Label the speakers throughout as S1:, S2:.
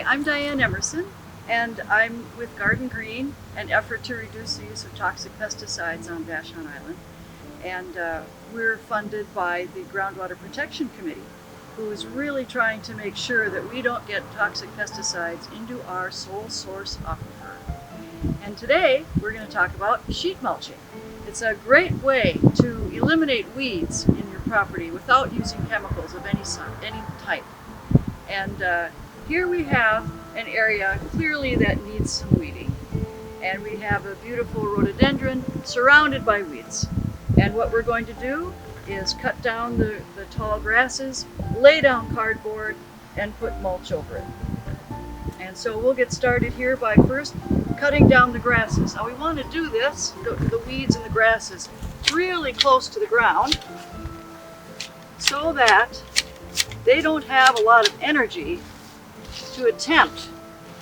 S1: I'm Diane Emerson, and I'm with Garden Green, an effort to reduce the use of toxic pesticides on Vashon Island. And we're funded by the Groundwater Protection Committee, who is really trying to make sure that we don't get toxic pesticides into our sole source aquifer. And today we're going to talk about sheet mulching. It's a great way to eliminate weeds in your property without using chemicals of any type. And here we have an area clearly that needs some weeding. And we have a beautiful rhododendron surrounded by weeds. And what we're going to do is cut down the tall grasses, lay down cardboard, and put mulch over it. And so we'll get started here by first cutting down the grasses. Now we want to do this, the weeds and the grasses, really close to the ground so that they don't have a lot of energy to attempt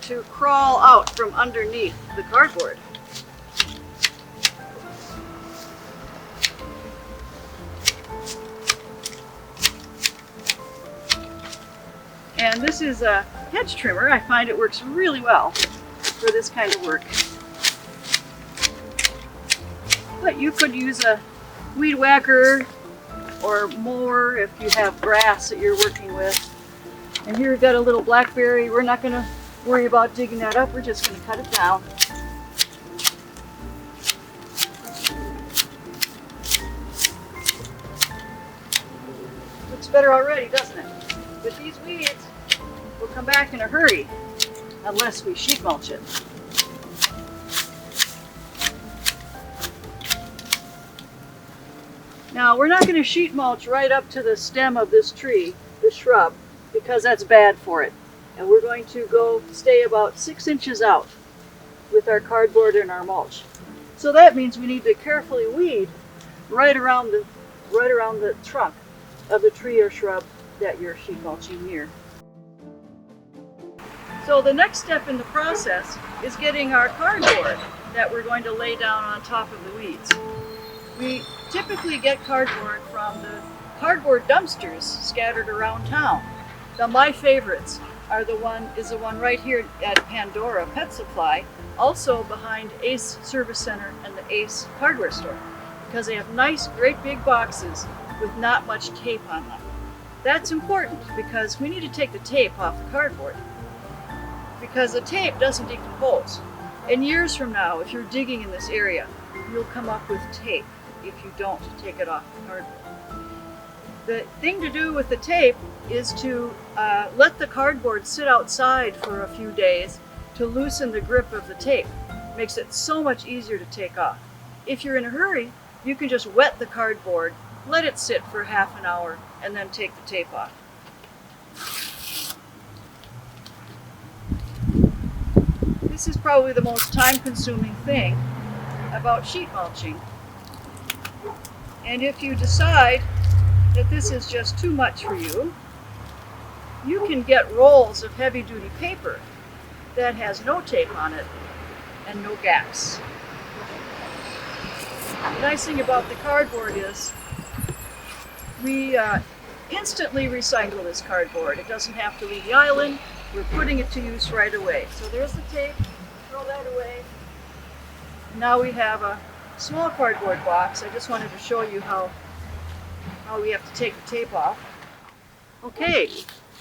S1: to crawl out from underneath the cardboard. And this is a hedge trimmer. I find it works really well for this kind of work. But you could use a weed whacker or mower if you have grass that you're working with. And here we've got a little blackberry. We're not going to worry about digging that up. We're just going to cut it down. Looks better already, doesn't it? But these weeds will come back in a hurry unless we sheet mulch it. Now we're not going to sheet mulch right up to the stem of this tree, the shrub, because that's bad for it. And we're going to stay about 6 inches out with our cardboard and our mulch. So that means we need to carefully weed right around the trunk of the tree or shrub that you're sheet mulching near. So the next step in the process is getting our cardboard that we're going to lay down on top of the weeds. We typically get cardboard from the cardboard dumpsters scattered around town. Now my favorites are the one right here at Pandora Pet Supply, also behind Ace Service Center and the Ace Hardware Store, because they have nice, great big boxes with not much tape on them. That's important because we need to take the tape off the cardboard, because the tape doesn't decompose. And years from now, if you're digging in this area, you'll come up with tape if you don't take it off the cardboard. The thing to do with the tape is to let the cardboard sit outside for a few days to loosen the grip of the tape. It makes it so much easier to take off. If you're in a hurry, you can just wet the cardboard, let it sit for half an hour, and then take the tape off. This is probably the most time-consuming thing about sheet mulching. And if you decide that this is just too much for you, you can get rolls of heavy-duty paper that has no tape on it and no gaps. The nice thing about the cardboard is we instantly recycle this cardboard. It doesn't have to leave the island. We're putting it to use right away. So there's the tape, throw that away. Now we have a small cardboard box. I just wanted to show you how we have to take the tape off. Okay,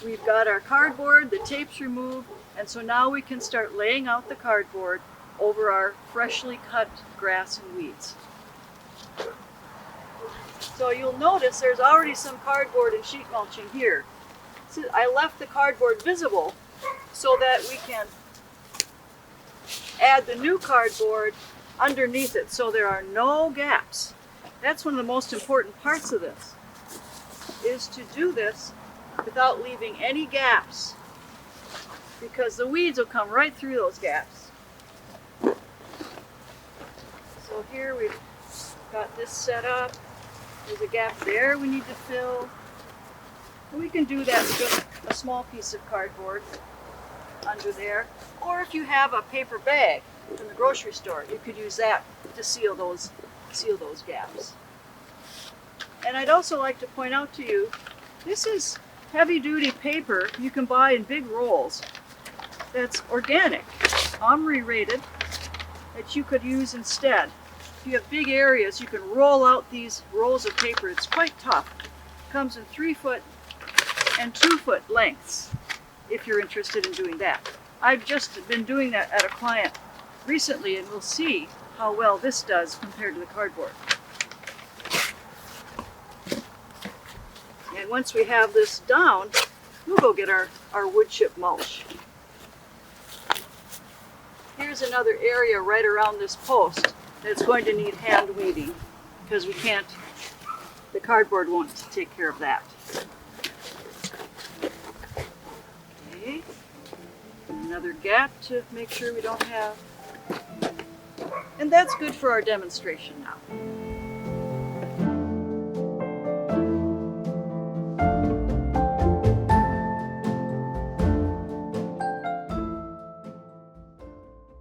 S1: we've got our cardboard, the tape's removed, and so now we can start laying out the cardboard over our freshly cut grass and weeds. So you'll notice there's already some cardboard and sheet mulching here. So I left the cardboard visible so that we can add the new cardboard underneath it so there are no gaps. That's one of the most important parts of this, is to do this without leaving any gaps, because the weeds will come right through those gaps. So here we've got this set up. There's a gap there we need to fill. And we can do that with just a small piece of cardboard under there. Or if you have a paper bag from the grocery store, you could use that to seal those gaps. And I'd also like to point out to you, this is heavy-duty paper you can buy in big rolls. that's organic, OMRI rated, that you could use instead. If you have big areas, you can roll out these rolls of paper. It's quite tough. It comes in 3-foot and 2-foot lengths if you're interested in doing that. I've just been doing that at a client recently, and we'll see how well this does compared to the cardboard. And once we have this down, we'll go get our wood chip mulch. Here's another area right around this post that's going to need hand weeding because the cardboard won't take care of that. Okay, another gap to make sure we don't have, and that's good for our demonstration now.